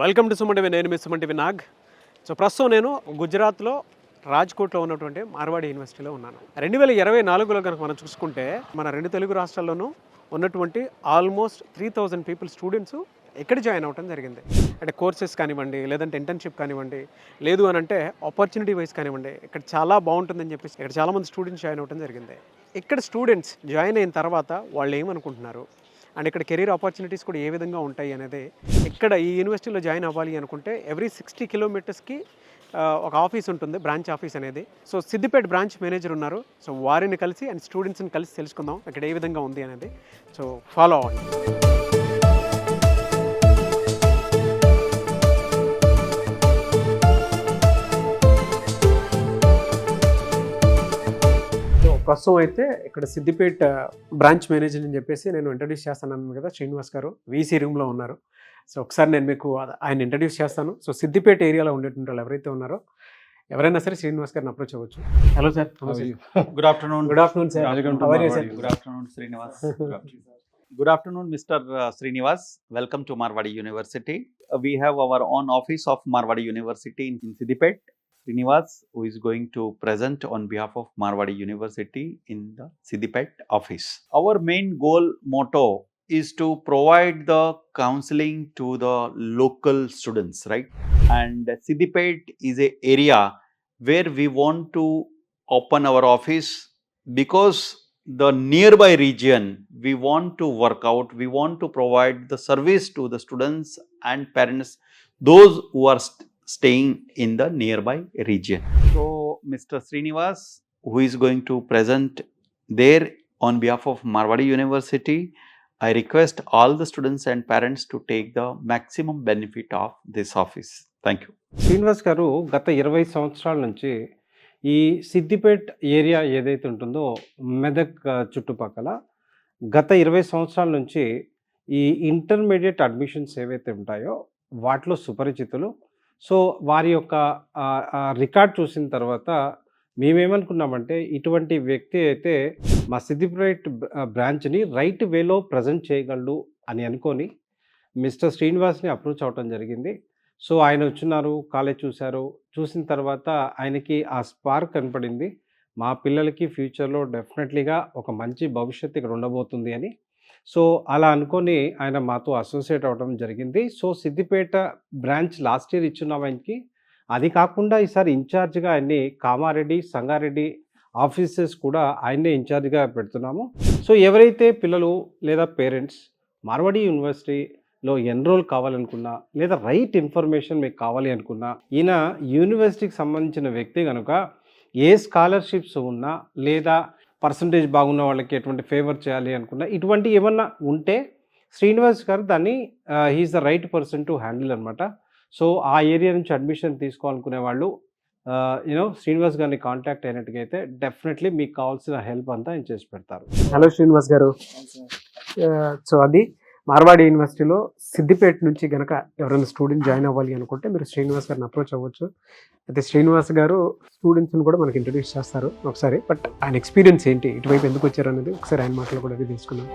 Welcome to Suman TV. నేను మీ Suman TV Nag. So ప్రస్తుతం నేను గుజరాత్లో రాజ్కోట్లో ఉన్నటువంటి మార్వాడి యూనివర్సిటీలో ఉన్నాను. 2024లో కనుక మనం చూసుకుంటే మన రెండు తెలుగు రాష్ట్రాల్లోనూ ఉన్నటువంటి ఆల్మోస్ట్ 3000 పీపుల్ స్టూడెంట్స్ ఎక్కడ జాయిన్ అవ్వడం జరిగింది. అంటే కోర్సెస్ కానివ్వండి, లేదంటే ఇంటర్న్షిప్ కానివ్వండి, లేదు అని అంటే ఆపర్చునిటీ వైజ్ కానివ్వండి, ఇక్కడ చాలా బాగుంటుందని చెప్పేసి ఇక్కడ చాలామంది స్టూడెంట్స్ జాయిన్ అవ్వడం జరిగింది. ఇక్కడ స్టూడెంట్స్ జాయిన్ అయిన తర్వాత వాళ్ళు ఏమనుకుంటున్నారు అండ్ ఇక్కడ కెరీర్ ఆపర్చునిటీస్ కూడా ఏ విధంగా ఉంటాయి అనేది, ఇక్కడ ఈ యూనివర్సిటీలో జాయిన్ అవ్వాలి అనుకుంటే ఎవ్రీ 60 కిలోమీటర్స్కి ఒక ఆఫీస్ ఉంటుంది, బ్రాంచ్ ఆఫీస్ అనేది. సో సిద్దిపేట బ్రాంచ్ మేనేజర్ ఉన్నారు. సో వారిని కలిసి అండ్ స్టూడెంట్స్ని కలిసి తెలుసుకుందాం ఇక్కడ ఏ విధంగా ఉంది అనేది. సో ఫాలో అవ్వండి. ప్రస్తుతం అయితే ఇక్కడ సిద్దిపేట బ్రాంచ్ మేనేజర్ అని చెప్పేసి నేను ఇంట్రడ్యూస్ చేస్తాను కదా, శ్రీనివాస్ గారు వీసీ రూమ్లో ఉన్నారు. సో ఒకసారి నేను మీకు ఆయన ఇంట్రడ్యూస్ చేస్తాను. సో సిద్దిపేట ఏరియాలో ఉండేటువంటి వాళ్ళు ఎవరైతే ఉన్నారో ఎవరైనా సరే శ్రీనివాస్ గారిని అప్రోచ్ అవ్వచ్చు. Hello sir. Good afternoon. Good afternoon sir. How are you, sir? Good afternoon, Srinivas. Good afternoon, Mr. Srinivas. Welcome to Marwadi University. We have our own office of Marwadi University in Siddipet. Srinivas, who is going to present on behalf of Marwadi University in the Siddipet office. Our main goal motto is to provide the counseling to the local students, right? And Siddipet is a area where we want to open our office because the nearby region we want to work out, we want to provide the service to the students and parents, those who are staying in the nearby region. So Mr. Srinivas, who is going to present there on behalf of Marwadi University, I request all the students and parents to take the maximum benefit of this office. Thank you. Srinivas గారు గత 20 సంవత్సరాల నుంచి ఈ Siddipet area ఏదైతే ఉంటుందో మెదక్ చుట్టుపక్కల గత 20 సంవత్సరాల నుంచి ఈ ఇంటర్మీడియట్ అడ్మిషన్స్ ఏవైతే ఉంటాయో వాటిలో సుపరిచితులు. సో వారి యొక్క రికార్డ్ చూసిన తర్వాత మేమేమనుకున్నామంటే ఇటువంటి వ్యక్తి అయితే మా సిద్దిపేట్ బ్రాంచ్ని రైట్ వేలో ప్రజెంట్ చేయగలడు అని అనుకొని మిస్టర్ శ్రీనివాస్ని అప్రోచ్ అవ్వటం జరిగింది. సో ఆయన వచ్చినారు, కాలేజ్ చూశారు, చూసిన తర్వాత ఆయనకి ఆ స్పార్క్ కనపడింది. మా పిల్లలకి ఫ్యూచర్లో డెఫినెట్లీగా ఒక మంచి భవిష్యత్తు ఇక్కడ ఉండబోతుంది అని. సో అలా అనుకొని ఆయన మాతో అసోసియేట్ అవ్వడం జరిగింది. So Siddipet branch last year ఇచ్చున్నాం ఆయనకి. అది కాకుండా ఈసారి ఇన్ఛార్జ్గా ఆయన్ని కామారెడ్డి, సంగారెడ్డి ఆఫీసెస్ కూడా ఆయన్నే ఇన్ఛార్జ్గా పెడుతున్నాము. సో ఎవరైతే పిల్లలు లేదా పేరెంట్స్ మార్వాడి యూనివర్సిటీలో ఎన్రోల్ కావాలనుకున్నా లేదా రైట్ ఇన్ఫర్మేషన్ మీకు కావాలి అనుకున్నా, ఈయన యూనివర్సిటీకి సంబంధించిన వ్యక్తి కనుక ఏ స్కాలర్షిప్స్ ఉన్నా లేదా పర్సంటేజ్ బాగున్న వాళ్ళకి ఎటువంటి ఫేవర్ చేయాలి అనుకున్నా, ఇటువంటి ఏమన్నా ఉంటే శ్రీనివాస్ గారు దాన్ని he is the right person to handle అనమాట. సో ఆ ఏరియా నుంచి అడ్మిషన్ తీసుకోవాలనుకునే వాళ్ళు శ్రీనివాస్ గారిని కాంటాక్ట్ అయినట్టుగైతే డెఫినెట్లీ మీకు కావాల్సిన హెల్ప్ అంతా ఆయన చేసి పెడతారు. హలో శ్రీనివాస్ గారు. సో అది మార్వాడి యూనివర్సిటీలో సిద్దిపేట నుంచి కనుక ఎవరైనా స్టూడెంట్ జాయిన్ అవ్వాలి అనుకుంటే మీరు శ్రీనివాస్ గారిని అప్రోచ్ అవ్వచ్చు. అయితే శ్రీనివాస్ గారు స్టూడెంట్స్ని కూడా మనకి ఇంట్రడ్యూస్ చేస్తారు ఒకసారి. బట్ ఆయన ఎక్స్పీరియన్స్ ఏంటి, ఇటువైపు ఎందుకు వచ్చారు అనేది ఒకసారి ఆయన మాటలు కూడా తీసుకున్నాం.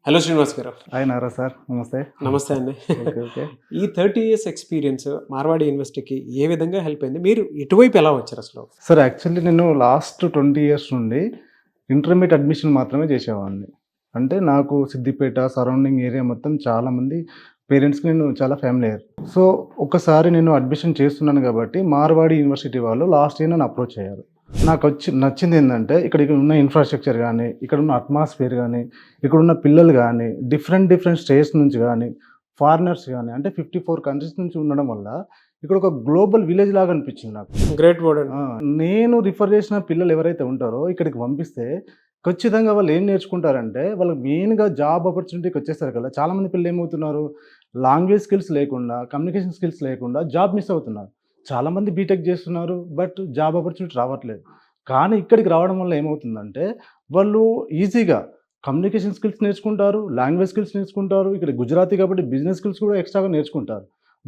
హలో శ్రీనివాస్ గారు. అయినారా సార్? నమస్తే. నమస్తే అండి. ఓకే. ఈ 30 years ఎక్స్పీరియన్స్ మార్వాడి యూనివర్సిటీకి ఏ విధంగా హెల్ప్ అయింది? మీరు ఇటువైపు ఎలా వచ్చారు అసలు? సార్ యాక్చువల్లీ నేను లాస్ట్ 20 years నుండి ఇంటర్మీడియట్ అడ్మిషన్ మాత్రమే చేసేవాడిని. అంటే నాకు సిద్దిపేట సరౌండింగ్ ఏరియా మొత్తం చాలామంది పేరెంట్స్కి నేను చాలా ఫ్యామిలియర్. సో ఒకసారి నేను అడ్మిషన్ చేస్తున్నాను కాబట్టి మార్వాడి యూనివర్సిటీ వాళ్ళు లాస్ట్ ఇయర్ నన్ను అప్రోచ్ అయ్యారు. నాకు నచ్చింది ఏంటంటే ఇక్కడ ఉన్న ఇన్ఫ్రాస్ట్రక్చర్ కానీ, ఇక్కడ ఉన్న అట్మాస్ఫియర్ కానీ, ఇక్కడ ఉన్న పిల్లలు కానీ, డిఫరెంట్ స్టేట్స్ నుంచి కానీ, ఫారినర్స్ కానీ, అంటే 54 కంట్రీస్ నుంచి ఉండడం వల్ల ఇక్కడ ఒక గ్లోబల్ విలేజ్ లాగా అనిపించింది నాకు. Great word. నేను రిఫర్ చేసిన పిల్లలు ఎవరైతే ఉంటారో ఇక్కడికి పంపిస్తే ఖచ్చితంగా వాళ్ళు ఏం నేర్చుకుంటారంటే వాళ్ళకి మెయిన్గా జాబ్ ఆపర్చునిటీకి వచ్చేస్తారు కదా. చాలామంది పిల్లలు ఏమవుతున్నారు, లాంగ్వేజ్ స్కిల్స్ లేకుండా, కమ్యూనికేషన్ స్కిల్స్ లేకుండా జాబ్ మిస్ అవుతున్నారు. చాలామంది బీటెక్ చేస్తున్నారు, బట్ జాబ్ ఆపర్చునిటీ రావట్లేదు. కానీ ఇక్కడికి రావడం వల్ల ఏమవుతుందంటే వాళ్ళు ఈజీగా కమ్యూనికేషన్ స్కిల్స్ నేర్చుకుంటారు, లాంగ్వేజ్ స్కిల్స్ నేర్చుకుంటారు, ఇక్కడ గుజరాతీ కాబట్టి బిజినెస్ స్కిల్స్ కూడా ఎక్స్ట్రాగా నేర్చుకుంటారు.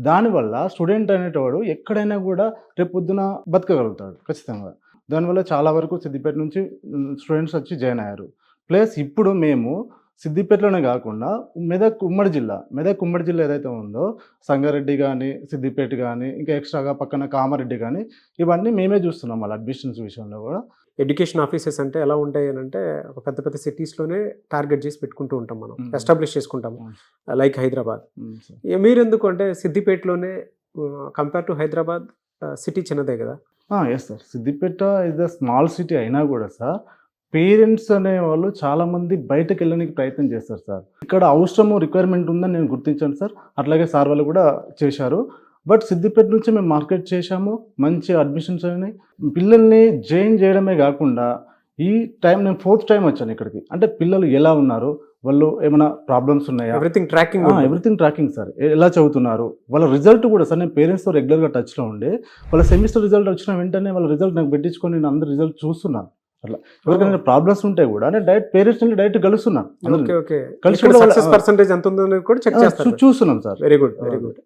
దానివల్ల స్టూడెంట్ అనేటవాడు ఎక్కడైనా కూడా రేపు పొద్దున బతకగలుగుతాడు ఖచ్చితంగా. దానివల్ల చాలా వరకు సిద్దిపేట నుంచి స్టూడెంట్స్ వచ్చి జాయిన్ అయ్యారు. ప్లస్ ఇప్పుడు మేము సిద్దిపేటలోనే కాకుండా మెదక్ ఉమ్మడి జిల్లా ఏదైతే ఉందో సంగారెడ్డి కానీ, సిద్దిపేట కానీ, ఇంకా ఎక్స్ట్రాగా పక్కన కామారెడ్డి కానీ, ఇవన్నీ మేమే చూస్తున్నాం వాళ్ళ అడ్మిషన్స్ విషయంలో కూడా. ఎడ్యుకేషన్ ఆఫీసెస్ అంటే ఎలా ఉంటాయి అని అంటే ఒక పెద్ద పెద్ద సిటీస్లోనే టార్గెట్ చేసి పెట్టుకుంటూ ఉంటాం, మనం ఎస్టాబ్లిష్ చేసుకుంటాము, లైక్ హైదరాబాద్. మీరు ఎందుకు అంటే సిద్దిపేటలోనే కంపేర్ టు హైదరాబాద్ సిటీ చిన్నదే కదా? Yes sir, Siddipet is the small city అయినా కూడా సార్ పేరెంట్స్ అనేవాళ్ళు చాలామంది బయటకు వెళ్ళడానికి ప్రయత్నం చేస్తారు సార్. ఇక్కడ అవసరము రిక్వైర్మెంట్ ఉందని నేను గుర్తించాను సార్. అట్లాగే సార్ వాళ్ళు కూడా చేశారు. బట్ సిద్దిపేట నుంచి మేము మార్కెట్ చేశాము, మంచి అడ్మిషన్స్ అయినాయి. పిల్లల్ని జాయిన్ చేయడమే కాకుండా ఈ టైం నేను 4th టైం వచ్చాను ఇక్కడికి. అంటే పిల్లలు ఎలా ఉన్నారు, వాళ్ళు ఏమైనా ప్రాబ్లమ్స్ ఉన్నాయా, ఎవ్రీథింగ్ ట్రాకింగ్ సార్. ఎలా చదువుతున్నారు, వాళ్ళ రిజల్ట్ కూడా సార్. నేను పేరెంట్స్తో రెగ్యులర్గా టచ్లో ఉండి వాళ్ళ సెమిస్టర్ రిజల్ట్ వచ్చిన వెంటనే వాళ్ళ రిజల్ట్ నాకు పెట్టించుకొని నేను అందరు రిజల్ట్ చూస్తున్నాను. అట్లా ఎవరికైనా ప్రాబ్లమ్స్ ఉంటే కూడా నేను పేరెంట్స్ నుండి డైరెక్ట్ కలుస్తున్నాను, పర్సెంటేజ్ ఎంత ఉందో కూడా చెక్ చేస్తాను, చూస్తున్నాం సార్. Very good.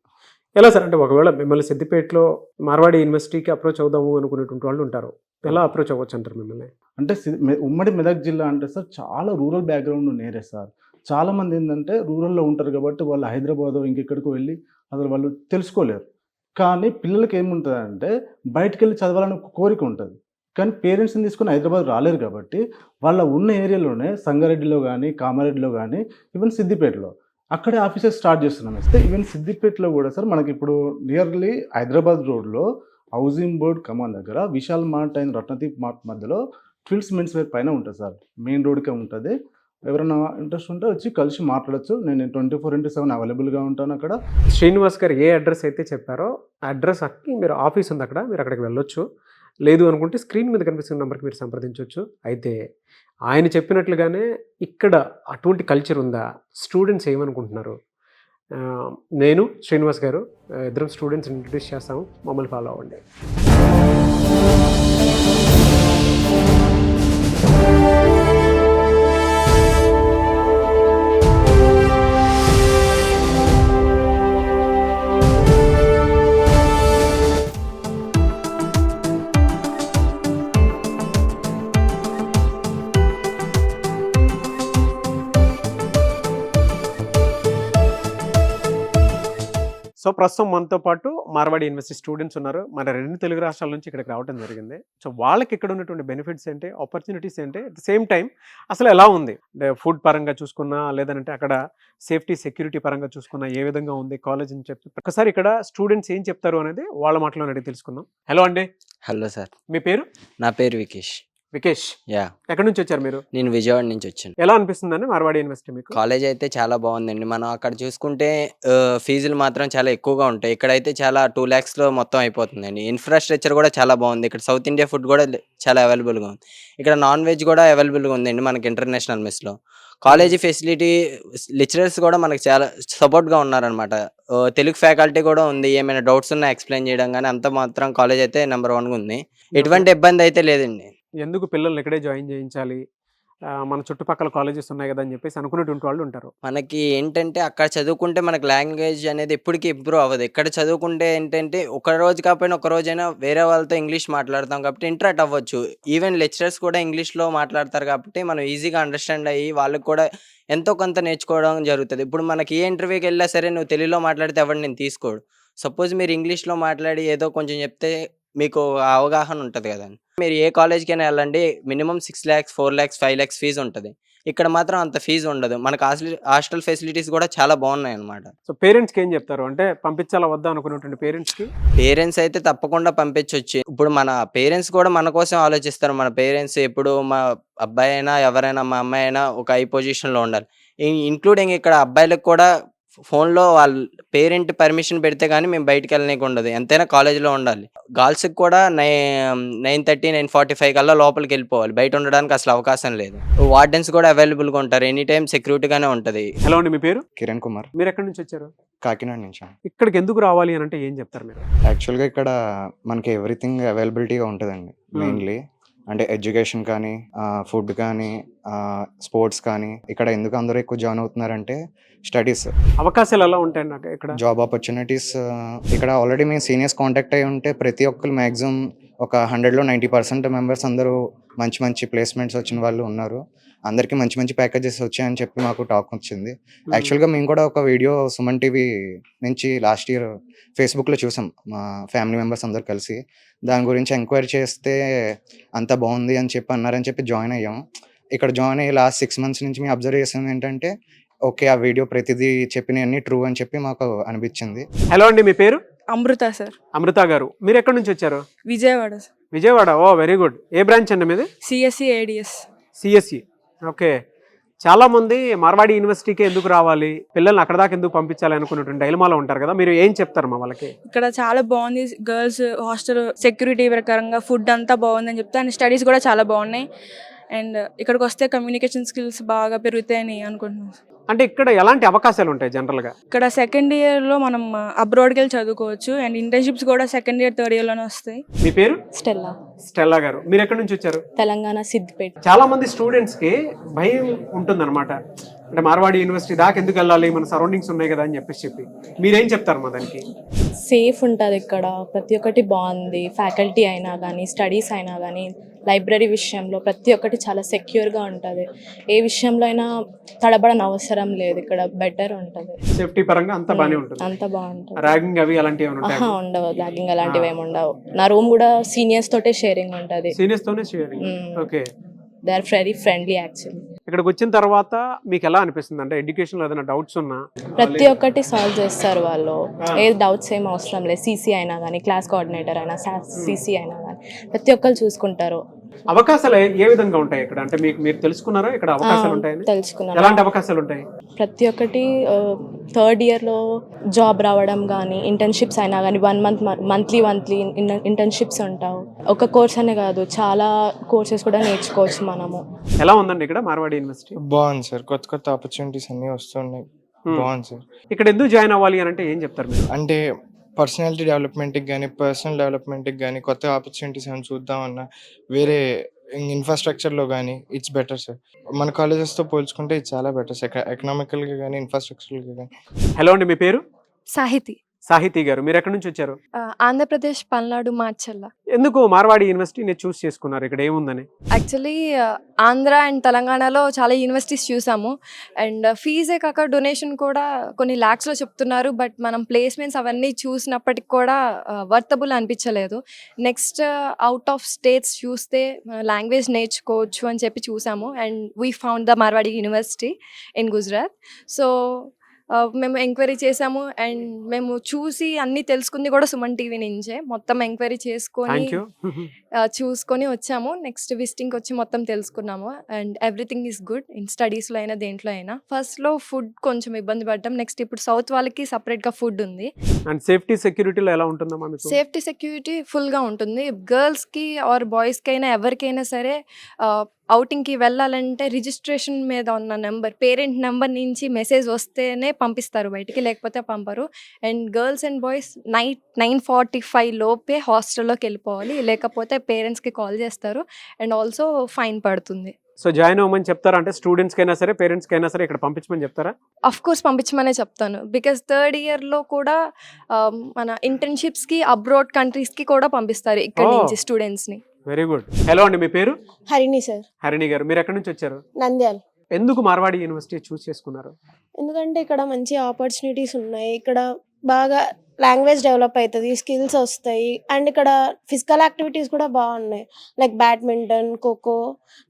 ఎలా సార్ అంటే ఒకవేళ మిమ్మల్ని సిద్దిపేటలో మార్వాడి యూనివర్సిటీకి అప్రోచ్ అవుదాము అనుకునేటువంటి వాళ్ళు ఉంటారు, ఎలా అప్రోచ్ అవ్వచ్చు అంటారు మిమ్మల్ని? అంటే ఉమ్మడి మెదక్ జిల్లా అంటే సార్ చాలా రూరల్ బ్యాక్గ్రౌండ్ నేరే సార్. చాలామంది ఏంటంటే రూరల్లో ఉంటారు కాబట్టి వాళ్ళు హైదరాబాద్ ఇంకెక్కడికో వెళ్ళి అసలు వాళ్ళు తెలుసుకోలేరు. కానీ పిల్లలకి ఏముంటుంది అంటే బయటకు వెళ్ళి చదవాలని కోరిక ఉంటుంది. కానీ పేరెంట్స్ని తీసుకొని హైదరాబాద్ రాలేరు కాబట్టి వాళ్ళ ఉన్న ఏరియాలోనే సంగారెడ్డిలో కానీ, కామారెడ్డిలో కానీ, ఈవెన్ సిద్దిపేటలో అక్కడే ఆఫీసెస్ స్టార్ట్ చేస్తున్నాం. అయితే ఈవెన్ సిద్దిపేటలో కూడా సార్ మనకి ఇప్పుడు నియర్లీ హైదరాబాద్ రోడ్లో హౌసింగ్ బోర్డ్ కమాన్ దగ్గర Vishal mart and Ratnadeep mart మధ్యలో ట్విల్స్ మెన్స్ వేర్ పైన ఉంటుంది సార్. మెయిన్ రోడ్కే ఉంటుంది. ఎవరైనా ఇంట్రెస్ట్ ఉంటే వచ్చి కలిసి మాట్లాడచ్చు. నేను 24/7 అవైలబుల్గా ఉంటాను అక్కడ. శ్రీనివాస్ గారు ఏ అడ్రస్ అయితే చెప్పారో ఆ అడ్రస్ అక్కి మీరు ఆఫీస్ ఉంది అక్కడ, మీరు అక్కడికి వెళ్ళొచ్చు. లేదు అనుకుంటే స్క్రీన్ మీద కనిపిస్తున్న నెంబర్కి మీరు సంప్రదించవచ్చు. అయితే ఆయన చెప్పినట్లుగానే ఇక్కడ అటువంటి కల్చర్ ఉందా, స్టూడెంట్స్ ఏమనుకుంటున్నారు? నేను శ్రీనివాస్ గారు ఇద్దరం స్టూడెంట్స్ ఇంట్రడ్యూస్ చేస్తాము, మమ్మల్ని ఫాలో అవ్వండి. సో ప్రస్తుతం మనతో పాటు మార్వాడి యూనివర్సిటీ స్టూడెంట్స్ ఉన్నారు. మన 2 తెలుగు రాష్ట్రాల నుంచి ఇక్కడికి రావడం జరిగింది. సో వాళ్ళకి ఇక్కడ ఉన్నటువంటి బెనిఫిట్స్ ఏంటి, ఆపర్చునిటీస్ ఏంటి, అట్ ద సేమ్ టైం అసలు ఎలా ఉంది, అంటే ఫుడ్ పరంగా చూసుకున్నా లేదంటే అక్కడ సేఫ్టీ సెక్యూరిటీ పరంగా చూసుకున్నా ఏ విధంగా ఉంది కాలేజ్ అని చెప్పి ఒకసారి ఇక్కడ స్టూడెంట్స్ ఏం చెప్తారు అనేది వాళ్ళ మాటలో అడిగి తెలుసుకుందాం. హలో అండి. Hello sir. మీ పేరు? నా పేరు వికేష్. వికేష్, యా. ఎక్కడి నుంచి వచ్చారు మీరు? నేను విజయవాడ నుంచి వచ్చాను. ఎలా అనిపిస్తుందండి మార్వాడి యూనివర్సిటీ మీకు? కాలేజ్ అయితే చాలా బాగుందండి. మనం అక్కడ చూసుకుంటే ఫీజులు మాత్రం చాలా ఎక్కువగా ఉంటాయి. ఇక్కడైతే చాలా 2 lakhsలో మొత్తం అయిపోతుందండి. ఇన్ఫ్రాస్ట్రక్చర్ కూడా చాలా బాగుంది. ఇక్కడ సౌత్ ఇండియా ఫుడ్ కూడా చాలా అవైలబుల్గా ఉంది. ఇక్కడ నాన్ వెజ్ కూడా అవైలబుల్గా ఉందండి మనకి ఇంటర్నేషనల్ మెస్లో. కాలేజీ ఫెసిలిటీ, లెక్చరర్స్ కూడా మనకి చాలా సపోర్ట్గా ఉన్నారనమాట. తెలుగు ఫ్యాకల్టీ కూడా ఉంది. ఏమైనా డౌట్స్ ఉన్నా ఎక్స్ప్లెయిన్ చేయడం కానీ అంత మాత్రం కాలేజ్ అయితే నెంబర్ 1గా ఉంది. ఎటువంటి ఇబ్బంది అయితే లేదండి. ఎందుకు పిల్లల్ని ఇక్కడే జాయిన్ చేయించాలి, మన చుట్టుపక్కల కాలేజెస్ ఉన్నాయి కదా అని చెప్పేసి అనుకునేటువంటి వాళ్ళు ఉంటారు. మనకి ఏంటంటే అక్కడ చదువుకుంటే మనకి లాంగ్వేజ్ అనేది ఎప్పటికీ ఇంప్రూవ్ అవ్వదు. ఇక్కడ చదువుకుంటే ఏంటంటే ఒక రోజు కాకపోయినా ఒక రోజైనా వేరే వాళ్ళతో ఇంగ్లీష్ మాట్లాడతాం కాబట్టి ఇంటరాక్ట్ అవ్వచ్చు. ఈవెన్ లెక్చరర్స్ కూడా ఇంగ్లీష్లో మాట్లాడతారు కాబట్టి మనం ఈజీగా అండర్స్టాండ్ అయ్యి వాళ్ళకి కూడా ఎంతో కొంత నేర్చుకోవడం జరుగుతుంది. ఇప్పుడు మనకి ఏ ఇంటర్వ్యూకి వెళ్ళినా సరే నువ్వు తెలుగులో మాట్లాడితే ఎవరు నేను తీసుకోడు. సపోజ్ మీరు ఇంగ్లీష్లో మాట్లాడి ఏదో కొంచెం చెప్తే మీకు అవగాహన ఉంటుంది కదండి. మీరు ఏ కాలేజ్కైనా వెళ్ళండి, minimum 6 lakhs, 4 lakhs, 5 lakhs fees ఉంటుంది. ఇక్కడ మాత్రం అంత ఫీజు ఉండదు. మనకు హాస్టల్ ఫెసిలిటీస్ కూడా చాలా బాగున్నాయి అనమాట. సో పేరెంట్స్కి ఏం చెప్తారు, అంటే పంపించాలా వద్దా అనుకున్నటువంటి పేరెంట్స్కి? పేరెంట్స్ అయితే తప్పకుండా పంపించవచ్చు. ఇప్పుడు మన పేరెంట్స్ కూడా మన కోసం ఆలోచిస్తారు. మన పేరెంట్స్ ఎప్పుడు మా అబ్బాయి అయినా ఎవరైనా మా అమ్మాయి అయినా ఒక హై పొజిషన్లో ఉండాలి. ఇంక్లూడింగ్ ఇక్కడ అబ్బాయిలకు కూడా ఫోన్లో వాళ్ళ పేరెంట్ పర్మిషన్ పెడితే కానీ మేము బయటకు వెళ్ళనీకి ఉండదు. ఎంతైనా కాలేజీలో ఉండాలి. గర్ల్స్కి కూడా 9:30, 9:45 కల్లా లోపలికి వెళ్ళిపోవాలి. బయట ఉండడానికి అసలు అవకాశం లేదు. వార్డెన్స్ కూడా అవైలబుల్గా ఉంటారు. ఎనీ టైం సెక్యూరిటీగానే ఉంటుంది. హలో అండి, మీ పేరు? కిరణ్ కుమార్. మీరు ఎక్కడి నుంచి వచ్చారు? కాకినాడ నుంచి. ఇక్కడికి ఎందుకు రావాలి అని అంటే ఏం చెప్తారు మీరు? యాక్చువల్గా ఇక్కడ మనకి ఎవ్రీథింగ్ అవైలబిలిటీగా ఉంటుందండి. మెయిన్లీ అంటే ఎడ్యుకేషన్ కానీ, ఫుడ్ కానీ, స్పోర్ట్స్ కానీ ఇక్కడ ఎందుకు అందరూ ఎక్కువ జాయిన్ అవుతున్నారంటే స్టడీస్, అవకాశాలు ఎలా ఉంటాయి నాకు ఇక్కడ? Job opportunities. ఇక్కడ ఆల్రెడీ మేము సీనియర్స్ కాంటాక్ట్ అయ్యి ఉంటే ప్రతి ఒక్కరు మ్యాక్సిమం ఒక 100లో 90% మెంబర్స్ అందరూ మంచి మంచి ప్లేస్మెంట్స్ వచ్చిన వాళ్ళు ఉన్నారు. అందరికీ మంచి మంచి ప్యాకేజెస్ వచ్చాయని చెప్పి మాకు టాక్ వచ్చింది. యాక్చువల్గా మేము కూడా ఒక వీడియో సుమన్ టీవీ నుంచి లాస్ట్ ఇయర్ ఫేస్బుక్లో చూసాం మా ఫ్యామిలీ మెంబర్స్ అందరు కలిసి. దాని గురించి ఎంక్వైరీ చేస్తే అంత బాగుంది అని చెప్పి అన్నారని చెప్పి జాయిన్ అయ్యాం. ఇక్కడ జాయిన్ అయ్యి లాస్ట్ 6 months నుంచి మేము అబ్జర్వ్ చేసింది ఏంటంటే ఓకే, ఆ వీడియో ప్రతిదీ చెప్పినవన్నీ ట్రూ అని చెప్పి మాకు అనిపించింది. హలో అండి, మీ పేరు? అమృత సార్. అమృత గారు, మీరు ఎక్కడి నుంచి వచ్చారు? Vijayawada sir. Vijayawada. Oh very good. ఏ బ్రాంచ్ అండి మీది? CSC ADS. సిఎస్సి. ఓకే. చాలా మంది మార్వాడి యూనివర్సిటీకి ఎందుకు రావాలి, పిల్లల్ని అక్కడ దాకా ఎందుకు పంపించాలి అనుకున్నటువంటి డైలమాలో ఉంటారు కదా, మీరు ఏం చెప్తారు మా వాళ్ళకి? ఇక్కడ చాలా బాగుంది. గర్ల్స్ హాస్టల్ సెక్యూరిటీ ప్రకారంగా ఫుడ్ అంతా బాగుందని చెప్తా, అండ్ స్టడీస్ కూడా చాలా బాగున్నాయి. అండ్ ఇక్కడికి వస్తే కమ్యూనికేషన్ స్కిల్స్ బాగా పెరుగుతాయని అనుకుంటున్నాను. అంటే ఇక్కడ ఎలాంటి అవకాశాలు ఉంటాయి జనరల్గా? ఇక్కడ సెకండ్ ఇయర్లో మనం అబ్రాడ్కి వెళ్ళి చదువుకోవచ్చు, అండ్ ఇంటర్న్షిప్స్ కూడా సెకండ్ ఇయర్ థర్డ్ ఇయర్లోనే వస్తాయి. మీ పేరు? స్టెల్లా. స్టెల్లా గారు, మీరు ఎక్కడి నుంచి వచ్చారు? తెలంగాణ, సిద్దిపేట. చాలా మంది స్టూడెంట్స్ కి భయం ఉంటుందన్నమాట, అంటే మార్వాడి యూనివర్సిటీ దాకా ఎందుకు వెళ్ళాలి, మన సరౌండింగ్స్ ఉన్నాయి కదా అని చెప్పి మీరేం చెప్తారు మా దానికి? సేఫ్ ఉంటుంది ఇక్కడ, ప్రతి ఒక్కటి బాగుంది. ఫ్యాకల్టీ అయినా కానీ, స్టడీస్ అయినా కానీ, లైబ్రరీ విషయంలో ప్రతి ఒక్కటి చాలా సెక్యూర్గా ఉంటుంది. ఏ విషయంలో అయినా తడబడని అవసరం లేదు, ఇక్కడ బెటర్ ఉంటుంది. సేఫ్టీ పరంగా అంత బాగానే ఉంటుంది. అంత బాగుంటుంది. ర్యాగింగ్ అవి అలాంటివి ఆహా ఉండవు, ర్యాగింగ్ అలాంటివి ఏమి ఉండవు. నా రూమ్ కూడా సీనియర్స్ తోటే షేరింగ్ ఉంటుంది. సీనియర్స్ తోనే sharing. Okay. They are very friendly actually. ఇక్కడికి వచ్చిన తర్వాత మీకు ఎలా అనిపిస్తుంది, అంటే ఎడ్యుకేషన్ లో ఏదైనా డౌట్స్ ఉన్నా ప్రతి ఒక్కటి సాల్వ్ చేస్తారు వాళ్ళు. ఏ డౌట్స్ ఏం అవసరం లేదు. సీసీ అయినా కానీ, క్లాస్ కోఆర్డినేటర్ అయినా, సీసీ అయినా కానీ ప్రతి ఒక్కరు చూసుకుంటారు. అవకాశాలు ఏ విధంగా ఉంటాయి ఇక్కడ, అంటే మీకు మీరు తెలుసుకున్నారా ఇక్కడ అవకాశాలు ఉంటాయని? తెలుసుకున్నాను. ఎలాంటి అవకాశాలు ఉంటాయి? ప్రతి ఒక్కటి థర్డ్ ఇయర్లో జాబ్ రావడం కానీ, ఇంటర్న్షిప్స్ అయినా కానీ, 1 month మంత్లీ ఇంటర్న్షిప్స్ ఉంటావు. ఒక కోర్స్ అనే కాదు, చాలా కోర్సెస్ కూడా నేర్చుకోవచ్చు మనము. ఎలా ఉందండి ఇక్కడ మార్వాడి యూనివర్సిటీ? బాగుంది సార్, కొత్త కొత్త ఆపర్చునిటీస్ అన్నీ వస్తున్నాయి. బాగుంది సార్. ఇక్కడ ఎందుకు జాయిన్ అవ్వాలి అని అంటే ఏం చెప్తారు మీరు? అంటే పర్సనాలిటీ డెవలప్మెంట్కి కానీ, పర్సనల్ డెవలప్మెంట్కి కానీ, కొత్త ఆపర్చునిటీస్ ఏమైనా చూద్దామన్నా వేరే ఇన్ఫ్రాస్ట్రక్చర్లో కానీ ఇట్స్ బెటర్ సార్. మన కాలేజెస్తో పోల్చుకుంటే ఇది చాలా బెటర్ సార్, ఎకనామికల్గా కానీ, ఇన్ఫ్రాస్ట్రక్చర్గా కానీ. హలో అండి, మీ పేరు? సాహితి. సాహితి గారు, మీరు ఎక్కడి నుంచి వచ్చారు? ఆంధ్రప్రదేశ్, పల్నాడు, మార్చల్ల. ఎందుకు మార్వాడి యూనివర్సిటీని చూస్ చేసుకున్నారు, ఇక్కడ ఏముందని? యాక్చువల్లీ ఆంధ్ర అండ్ తెలంగాణలో చాలా యూనివర్సిటీస్ చూసాము, అండ్ ఫీజే కాక డొనేషన్ కూడా కొన్ని ల్యాక్స్లో చెప్తున్నారు. బట్ మనం ప్లేస్మెంట్స్ అవన్నీ చూసినప్పటికి కూడా వర్తబుల్ అనిపించలేదు. నెక్స్ట్ అవుట్ ఆఫ్ స్టేట్స్ చూస్తే లాంగ్వేజ్ నేర్చుకోవచ్చు అని చెప్పి చూసాము, and we found the Marwadi university in Gujarat. So మేము ఎంక్వైరీ చేసాము, అండ్ మేము చూసి అన్నీ తెలుసుకుంది కూడా సుమన్ టీవీ నుంచే. మొత్తం ఎంక్వైరీ చేసుకొని చూసుకొని వచ్చాము. నెక్స్ట్ విజిటింగ్కి వచ్చి మొత్తం తెలుసుకున్నాము, and everything is good in స్టడీస్లో అయినా దేంట్లో అయినా. ఫస్ట్లో ఫుడ్ కొంచెం ఇబ్బంది పడ్డాం. నెక్స్ట్ ఇప్పుడు సౌత్ వాళ్ళకి సపరేట్గా ఫుడ్ ఉంది. అండ్ సేఫ్టీ సెక్యూరిటీలో ఎలా ఉంటుందమ్మా మీకు? సేఫ్టీ సెక్యూరిటీ ఫుల్గా ఉంటుంది. గర్ల్స్కి ఆర్ బాయ్స్కి అయినా ఎవరికైనా సరే అవుటింగ్కి వెళ్ళాలంటే రిజిస్ట్రేషన్ మీద ఉన్న నెంబర్, పేరెంట్ నెంబర్ నుంచి మెసేజ్ వస్తేనే పంపిస్తారు బయటికి, లేకపోతే పంపరు. And girls and boys night 9:45 లోపే హాస్టల్లోకి వెళ్ళిపోవాలి, లేకపోతే పేరెంట్స్కి కాల్ చేస్తారు అండ్ ఆల్సో ఫైన్ పడుతుంది. సో జాయిన్ అవ్వమని చెప్తారా, అంటే స్టూడెంట్స్కి అయినా సరే పేరెంట్స్కి అయినా సరే ఇక్కడ పంపించమని చెప్తారా? అఫ్ కోర్స్ పంపించమనే చెప్తాను, బికాస్ థర్డ్ ఇయర్లో కూడా మన ఇంటర్న్షిప్స్కి అబ్రాడ్ కంట్రీస్కి కూడా పంపిస్తారు ఇక్కడ నుంచి స్టూడెంట్స్ని. Very good. హలో అండి, మీ పేరు? హరిణి సార్. హరిణి గారు, మీరు ఎక్కడి నుంచి వచ్చారు? నంద్యాల. ఎందుకు మార్వాడి యూనివర్సిటీ చూస్ చేసుకున్నారు? ఎందుకంటే ఇక్కడ మంచి ఆపర్చునిటీస్ ఉన్నాయి, ఇక్కడ బాగా లాంగ్వేజ్ డెవలప్ అవుతుంది, స్కిల్స్ వస్తాయి, అండ్ ఇక్కడ ఫిజికల్ యాక్టివిటీస్ కూడా బాగున్నాయి, లైక్ బ్యాడ్మింటన్, ఖోఖో,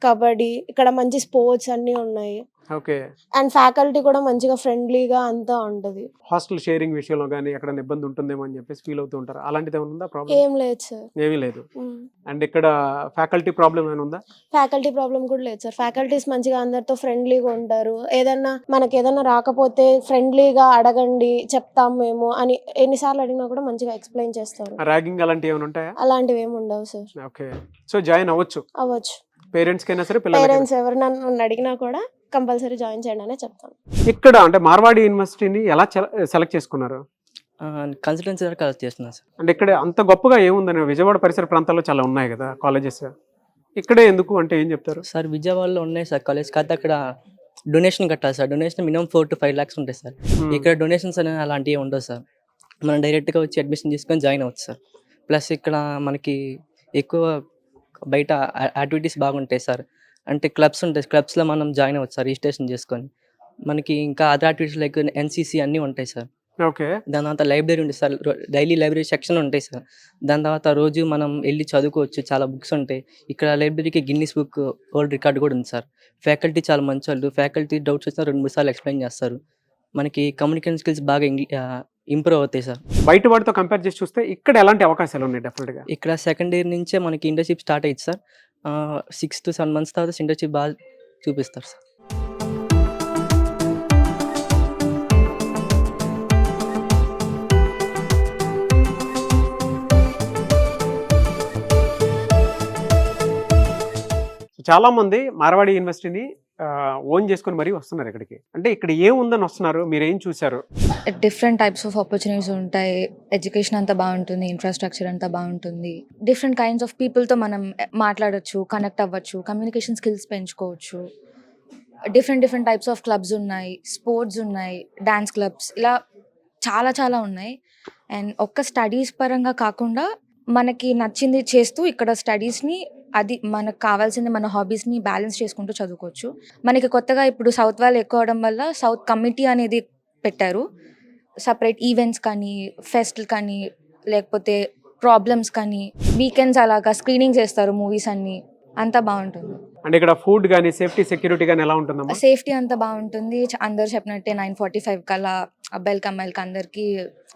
కబడ్డీ. ఇక్కడ మంచి స్పోర్ట్స్ అన్నీ ఉన్నాయి. ఓకే. అండ్ ఫ్యాకల్టీ కూడా మంచిగా ఫ్రెండ్లీగా అంతా ఉంటుంది. హాస్టల్ షేరింగ్ విషయంలో కానీ ఎక్కడ ఇబ్బంది ఉంటుందేమో అని చెప్పేసి ఫీల్ అవుతూ ఉంటారు, అలాంటిది ఏమైనా ఉందా ప్రాబ్లం? ఏం లేదు సార్. ఏమీ లేదు. అండ్ ఇక్కడ ఫ్యాకల్టీ ప్రాబ్లం ఏమైనా ఉందా? ఫ్యాకల్టీ ప్రాబ్లం కూడా లేదు సార్. ఫ్యాకల్టీస్ మంచిగా అందరితో ఫ్రెండ్లీగా ఉంటారు. మనకి ఏదైనా రాకపోతే ఫ్రెండ్లీగా అడగండి, చెప్తాం మేము అని ఎన్నిసార్లు అడిగినా కూడా మంచిగా ఎక్స్ప్లెయిన్ చేస్తారు. ర్యాగింగ్ అలాంటివి ఏమైనా ఉంటాయా? అలాంటివి ఏమి ఉండవు సార్. ఓకే. సో జాయిన్ అవ్వచ్చు పేరెంట్స్కి అయినా సరే, పేరెంట్స్ ఎవరు నన్ను అడిగినా కూడా కంపల్సరీ జాయిన్ చేయండి అనే చెప్తాను. ఇక్కడ అంటే మార్వాడి యూనివర్సిటీని ఎలా సెలెక్ట్ చేసుకున్నారు? కన్సల్టెన్సీ ద్వారా కలెక్ట్ చేస్తున్నాను సార్. అంటే ఇక్కడ అంత గొప్పగా ఏముందని, విజయవాడ పరిసర ప్రాంతాల్లో చాలా ఉన్నాయి కదా కాలేజెస్, ఇక్కడే ఎందుకు అంటే ఏం చెప్తారు? సార్ విజయవాడలో ఉన్నాయి సార్ కాలేజ్, కాకపోతే అక్కడ డొనేషన్ కట్టాలి sir. Donation minimum 4 to 5 lakhs ఉంటాయి సార్. ఇక్కడ డొనేషన్స్ అనేవి అలాంటివి ఉండవు సార్. మనం డైరెక్ట్గా వచ్చి అడ్మిషన్ చేసుకొని జాయిన్ అవ్వచ్చు సార్. ప్లస్ ఇక్కడ మనకి ఎక్కువ బయట యాక్టివిటీస్ బాగుంటాయి సార్. అంటే క్లబ్స్ ఉంటాయి, క్లబ్స్లో మనం జాయిన్ అవ్వచ్చు సార్ రిజిస్ట్రేషన్ చేసుకొని. మనకి ఇంకా అదర్ యాక్టివిటీస్ లైక్ ఎన్సీసీ అన్నీ ఉంటాయి సార్. ఓకే. దాని తర్వాత లైబ్రరీ ఉంటుంది సార్, డైలీ లైబ్రరీ సెక్షన్ ఉంటాయి సార్. దాని తర్వాత రోజు మనం వెళ్ళి చదువుకోవచ్చు, చాలా బుక్స్ ఉంటాయి. ఇక్కడ లైబ్రరీకి గిన్నిస్ బుక్ వరల్డ్ రికార్డ్ కూడా ఉంది సార్. ఫ్యాకల్టీ చాలా మంచి వాళ్ళు, ఫ్యాకల్టీ డౌట్స్ వచ్చినా 2-3 సార్లు ఎక్స్ప్లెయిన్ చేస్తారు. మనకి కమ్యూనికేషన్ స్కిల్స్ బాగా ఇంప్రూవ్ అవుతాయి సార్. బయట వాటితో కంపేర్ చేసి చూస్తే ఇక్కడ ఎలాంటి అవకాశాలు ఉన్నాయి డెఫినెట్గా? ఇక్కడ సెకండ్ ఇయర్ నుంచే మనకి ఇంటర్న్షిప్ స్టార్ట్ అయ్యింది సార్. 6 to 7 months తర్వాత ఇంటర్న్షిప్ బాగా చూపిస్తారు సార్. చాలా మంది మార్వాడి యూనివర్సిటీని ఓన్ చేసుకుని మరీ వస్తున్నారు ఇక్కడికి. అంటే ఇక్కడ ఏముందని వస్తున్నారు, మీరు ఏం చూసారు? డిఫరెంట్ టైప్స్ ఆఫ్ ఆపర్చునిటీస్ ఉంటాయి. ఎడ్యుకేషన్ అంతా బాగుంటుంది, ఇన్ఫ్రాస్ట్రక్చర్ అంతా బాగుంటుంది. డిఫరెంట్ కైండ్స్ ఆఫ్ పీపుల్తో మనం మాట్లాడొచ్చు, కనెక్ట్ అవ్వచ్చు, కమ్యూనికేషన్ స్కిల్స్ పెంచుకోవచ్చు. డిఫరెంట్ టైప్స్ ఆఫ్ క్లబ్స్ ఉన్నాయి, స్పోర్ట్స్ ఉన్నాయి, డాన్స్ క్లబ్స్, ఇలా చాలా చాలా ఉన్నాయి. అండ్ ఒక్క స్టడీస్ పరంగా కాకుండా మనకి నచ్చింది చేస్తూ ఇక్కడ స్టడీస్ని, అది మనకు కావాల్సింది మన హాబీస్ని బ్యాలెన్స్ చేసుకుంటూ చదువుకోవచ్చు. మనకి కొత్తగా ఇప్పుడు సౌత్ వాళ్ళు ఎక్కువ అవడం వల్ల సౌత్ కమిటీ అనేది పెట్టారు. సపరేట్ ఈవెంట్స్ కానీ, ఫెస్ట్లు కానీ, లేకపోతే ప్రాబ్లమ్స్ కానీ, వీకెండ్స్ అలాగా స్క్రీనింగ్ చేస్తారు మూవీస్ అన్నీ. అంతా బాగుంటుంది. అంటే ఇక్కడ ఫుడ్ కానీ, సేఫ్టీ సెక్యూరిటీ కానీ ఎలా ఉంటుందమ్మా? సేఫ్టీ అంతా బాగుంటుంది. అందరు చెప్పినట్టే 9:45 కల్లా అబ్బాయిలకి అమ్మాయిలకి అందరికీ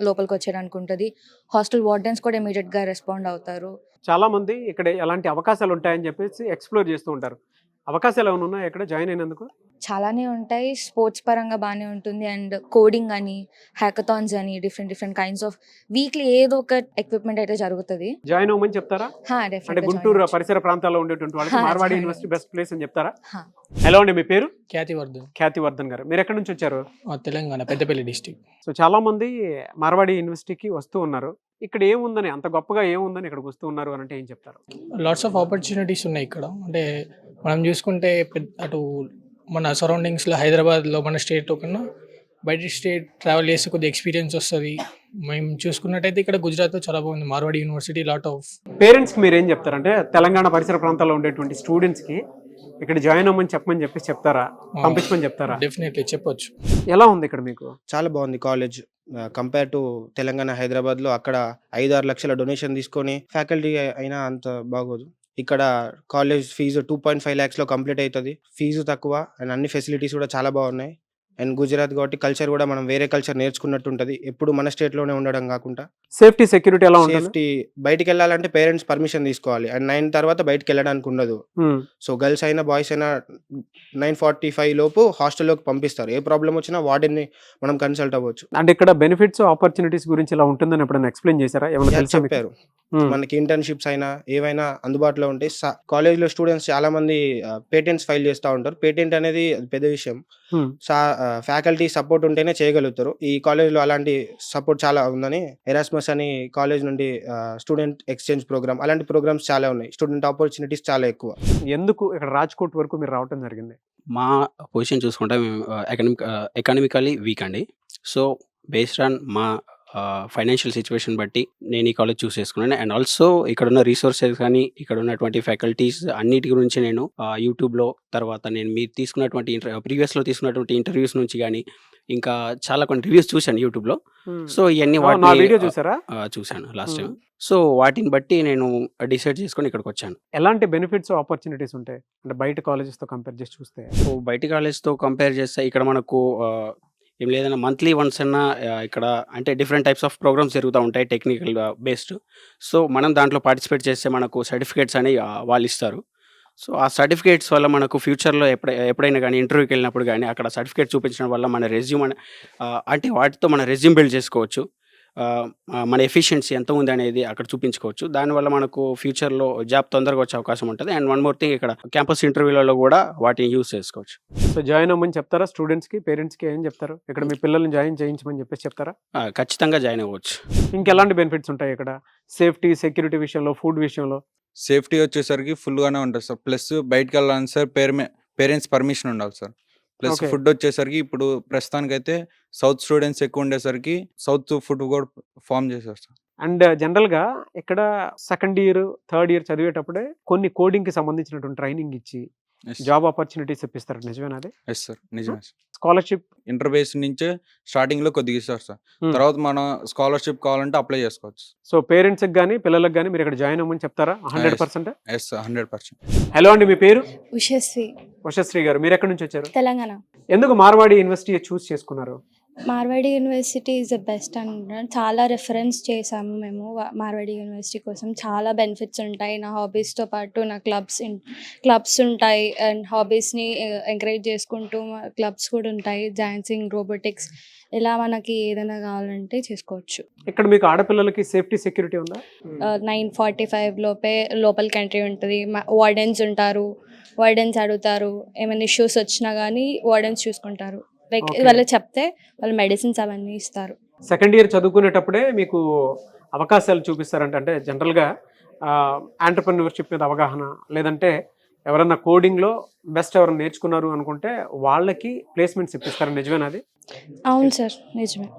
లోపలికి వచ్చేయడానికి ఉంటుంది. హాస్టల్ వార్డెన్స్ కూడా ఇమీడియట్గా రెస్పాండ్ అవుతారు. చాలా మంది ఇక్కడ ఎలాంటి అవకాశాలు ఉంటాయని చెప్పేసి ఎక్స్ప్లోర్ చేస్తూ ఉంటారు. అవకాశాలు ఏమైనా ఉన్నాయా ఇక్కడ జాయిన్ అయినందుకు? చాలానే ఉంటాయి. స్పోర్ట్స్ పరంగా బాగానే ఉంటుంది. అండ్ కోడింగ్ అని, హ్యాకథాన్స్ అని, డిఫరెంట్ కైండ్స్ ఆఫ్ వీక్లీ ఏదో ఒక ఎక్విప్మెంట్ అయితే జరుగుతుంది. జాయిన్ అవ్వమని చెప్తారా? అంటే గుంటూరు పరిసర ప్రాంతాల్లో ఉండేటువంటి వాళ్ళకి మార్వాడి యూనివర్సిటీ బెస్ట్ ప్లేస్ అని చెప్తారా? ఎలా అండి మీ పేరు? ఖ్యాతివర్ధన్ గారు. మీరు ఎక్కడి నుంచి వచ్చారు? తెలంగాణ, పెద్దపల్లి డిస్ట్రిక్ట్. సో చాలా మంది మార్వాడి యూనివర్సిటీకి వస్తూ ఉన్నారు. ఇక్కడ ఏముందని, అంత గొప్పగా ఏముందని ఇక్కడికి వస్తూ ఉన్నారు అని అంటే ఏం చెప్తారు? లాట్స్ ఆఫ్ ఆపర్చునిటీస్ ఉన్నాయి ఇక్కడ. అంటే మనం చూసుకుంటే అటు మన సరౌండింగ్స్లో హైదరాబాద్లో మన స్టేట్ కన్నా బయట స్టేట్ ట్రావెల్ చేస్తే కొద్దిగా ఎక్స్పీరియన్స్ వస్తుంది. మేము చూసుకున్నట్టయితే ఇక్కడ గుజరాత్లో చాలా బాగుంది మార్వాడి యూనివర్సిటీ. లాట్ ఆఫ్ పేరెంట్స్కి మీరు ఏం చెప్తారంటే తెలంగాణ పరిసర ప్రాంతాల్లో ఉండేటువంటి స్టూడెంట్స్కి ఇక్కడ జాయిన్ అవ్వమని చెప్పమని చెప్పేసి చెప్తారా, పంపించమని చెప్తారా? డెఫినెట్లీ చెప్పొచ్చు. ఎలా ఉంది ఇక్కడ మీకు? చాలా బాగుంది కాలేజ్. కంపేర్ టు తెలంగాణ, హైదరాబాద్లో అక్కడ 5-6 లక్షల డొనేషన్ తీసుకొని ఫ్యాకల్టీ అయినా అంత బాగోదు. ఇక్కడ కాలేజ్ ఫీజు 2.5 lakhsలో కంప్లీట్ అవుతుంది. ఫీజు తక్కువ అండ్ అన్ని ఫెసిలిటీస్ కూడా చాలా బాగున్నాయి. అండ్ గుజరాత్ కాబట్టి కల్చర్ కూడా మనం వేరే కల్చర్ నేర్చుకున్నట్టు ఉంటుంది, ఎప్పుడు మన స్టేట్లోనే ఉండడం కాకుండా. సేఫ్టీ సెక్యూరిటీ ఎలా ఉంటుంది? సేఫ్టీ బయటికి వెళ్ళాలంటే పేరెంట్స్ పర్మిషన్ తీసుకోవాలి. అండ్ 9 తర్వాత బయటికి వెళ్ళడానికి ఉండదు. సో గర్ల్స్ అయినా బాయ్స్ అయినా 9:45 లోపు హాస్టల్లోకి పంపిస్తారు. ఏ ప్రాబ్లం వచ్చినా వార్డెన్ని మనం కన్సల్ట్ అవ్వచ్చు. అంటే ఇక్కడ బెనిఫిట్స్, ఆపర్చునిటీస్ గురించి ఇలా ఉంటుందని ఎప్పుడైనా ఎక్స్ప్లెయిన్ చేశారా? చెప్పారు. మనకి ఇంటర్న్షిప్స్ అయినా ఏవైనా అందుబాటులో ఉంటాయి. కాలేజ్లో స్టూడెంట్స్ చాలా మంది పేటెంట్స్ ఫైల్ చేస్తూ ఉంటారు. పేటెంట్ అనేది పెద్ద విషయం. ఫ్యాకల్టీ సపోర్ట్ ఉంటేనే చేయగలుగుతారు. ఈ కాలేజ్లో అలాంటి సపోర్ట్ చాలా ఉందని, ఎరాస్మస్ అని కాలేజ్ నుండి స్టూడెంట్ ఎక్స్చేంజ్ ప్రోగ్రామ్, అలాంటి ప్రోగ్రామ్స్ చాలా ఉన్నాయి. స్టూడెంట్ ఆపర్చునిటీస్ చాలా ఎక్కువ. ఎందుకు ఇక్కడ రాజ్కోట్ వరకు మీరు రావడం జరిగింది? మా పొజిషన్ చూసుకుంటే మేము ఎకనామికలీ వీక్ అండి. సో బేస్డ్ ఆన్ మా ఫైనాన్షియల్ సిచ్యువేషన్ బట్టి నేను ఈ కాలేజ్ చూస్ చేసుకున్నాను. అండ్ ఆల్సో ఇక్కడ ఉన్న రీసోర్సెస్ కానీ, ఇక్కడ ఉన్నటువంటి ఫ్యాకల్టీస్ అన్నిటి గురించి నేను యూట్యూబ్లో, తర్వాత నేను మీరు తీసుకున్నటువంటి ప్రీవియస్లో తీసుకున్నటువంటి ఇంటర్వ్యూస్ నుంచి కానీ, ఇంకా చాలా కొన్ని రివ్యూస్ చూశాను యూట్యూబ్లో. సో ఇవన్నీ చూశాను లాస్ట్ టైం. సో వాటిని బట్టి నేను డిసైడ్ చేసుకొని ఇక్కడికి వచ్చాను. ఎలాంటి బెనిఫిట్స్, ఆపర్చునిటీస్ ఉంటాయి అంటే బయట కాలేజెస్తో కంపేర్ చేసి చూస్తే? సో బయట కాలేజ్తో కంపేర్ చేస్తే ఇక్కడ మనకు ఏం లేదన్నా మంత్లీ వన్స్ అన్నా ఇక్కడ అంటే డిఫరెంట్ టైప్స్ ఆఫ్ ప్రోగ్రామ్స్ జరుగుతూ ఉంటాయి టెక్నికల్ బేస్డ్. సో మనం దాంట్లో పార్టిసిపేట్ చేస్తే మనకు సర్టిఫికేట్స్ అనేవి వాళ్ళు ఇస్తారు. సో ఆ సర్టిఫికేట్స్ వల్ల మనకు ఫ్యూచర్లో ఎప్పుడైనా కానీ ఇంటర్వ్యూకి వెళ్ళినప్పుడు కానీ అక్కడ సర్టిఫికేట్ చూపించడం వల్ల మన రెజ్యూమ్ అంటే వాటితో మన రెజ్యూమ్ బిల్డ్ చేసుకోవచ్చు. మన ఎఫిషియన్సీ ఎంత ఉంది అనేది అక్కడ చూపించుకోవచ్చు. దానివల్ల మనకు ఫ్యూచర్లో జాబ్ తొందరగా వచ్చే అవకాశం ఉంటుంది. అండ్ వన్ మోర్ థింగ్, ఇక్కడ క్యాంపస్ ఇంటర్వ్యూలలో కూడా వాటిని యూస్ చేసుకోవచ్చు. సో జాయిన్ అవ్వమని చెప్తారా స్టూడెంట్స్కి, పేరెంట్స్కి ఏం చెప్తారు? ఇక్కడ మీ పిల్లల్ని జాయిన్ చేయించమని చెప్పేసి చెప్తారా? ఖచ్చితంగా జాయిన్ అవ్వచ్చు. ఇంకెలాంటి బెనిఫిట్స్ ఉంటాయి ఇక్కడ? సేఫ్టీ, సెక్యూరిటీ విషయంలో, ఫుడ్ విషయంలో? సేఫ్టీ వచ్చేసరికి ఫుల్గానే ఉంటుంది సార్. ప్లస్ బయటకు వెళ్ళాలని సార్ పేరెంట్స్ పర్మిషన్ ఉండాలి సార్. Plus Okay. ఫుడ్ వచ్చేసరికి ఇప్పుడు ప్రస్తుతానికైతే సౌత్ స్టూడెంట్స్ ఎక్కువ ఉండేసరికి సౌత్ ఫుడ్ కూడా ఫామ్ చేశారు సార్. అండ్ జనరల్గా ఇక్కడ సెకండ్ ఇయర్, థర్డ్ ఇయర్ చదివేటప్పుడే కొన్ని కోడింగ్కి సంబంధించినటువంటి ట్రైనింగ్ ఇచ్చి జాబ్ ఆపర్చునిటీస్ ఇప్పిస్తారు, నిజమేనా అది? ఎస్ సార్, నిజమే సార్. స్కాలర్షిప్ ఇంటర్బేస్ నుంచే స్టార్టింగ్లో కొద్దిగా ఇస్తారు సార్. తర్వాత మనం స్కాలర్షిప్ కావాలంటే అప్లై చేసుకోవచ్చు. సో పేరెంట్స్కి కానీ పిల్లలకు కానీ మీరు ఇక్కడ జాయిన్ అవ్వమని చెప్తారా 100%? Yes sir, 100%. హలో అండి, మీ పేరు? ఉషశ్రీ, ఉషశ్రీ గారు, మీరు ఎక్కడి నుంచి వచ్చారు? తెలంగాణ. ఎందుకు మార్వాడి యూనివర్సిటీ చూస్ చేసుకున్నారు? Marwadi university is the best అంటున్నాను. చాలా రెఫరెన్స్ చేసాము మేము మార్వాడి యూనివర్సిటీ కోసం. చాలా బెనిఫిట్స్ ఉంటాయి. నా హాబీస్తో పాటు నా క్లబ్స్ ఉంటాయి అండ్ హాబీస్ని ఎంకరేజ్ చేసుకుంటూ క్లబ్స్ కూడా ఉంటాయి. డాన్సింగ్, రోబోటిక్స్, ఇలా మనకి ఏదైనా కావాలంటే చేసుకోవచ్చు. ఇక్కడ మీకు ఆడపిల్లలకి సేఫ్టీ, సెక్యూరిటీ ఉందా? 9:45 లోపే లోపలికి ఎంట్రీ ఉంటుంది. వార్డెన్స్ ఉంటారు, వార్డెన్స్ అడుగుతారు. ఏమైనా ఇష్యూస్ వచ్చినా కానీ వార్డెన్స్ చూసుకుంటారు. Like Okay. వాళ్ళు చెప్తే వాళ్ళు మెడిసిన్స్ అవన్నీ ఇస్తారు. సెకండ్ ఇయర్ చదువుకునేటప్పుడే మీకు అవకాశాలు చూపిస్తారంటే, అంటే జనరల్గా ఆంటర్ప్రెన్యూర్షిప్ మీద అవగాహన, లేదంటే ఎవరన్నా కోడింగ్లో బెస్ట్ ఎవరైనా నేర్చుకున్నారు అనుకుంటే వాళ్ళకి ప్లేస్మెంట్స్ ఇప్పిస్తారు, నిజమేనా అది? అవును సార్, నిజమే.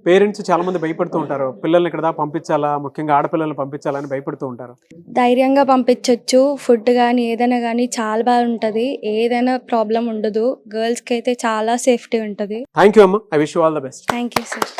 పేరెంట్స్ చాలామంది భయపడుతూ ఉంటారు, పిల్లల్ని ఇక్కడ దాకా పంపించాలా, ముఖ్యంగా ఆడపిల్లల్ని పంపించాలని భయపడుతూ ఉంటారు. ధైర్యంగా పంపించవచ్చు. ఫుడ్ కానీ ఏదైనా కానీ చాలా బాగుంటుంది. ఏదైనా ప్రాబ్లం ఉండదు. గర్ల్స్కి అయితే చాలా సేఫ్టీ ఉంటుంది. థ్యాంక్ యూ అమ్మ, I wish you all the best. Thank you sir.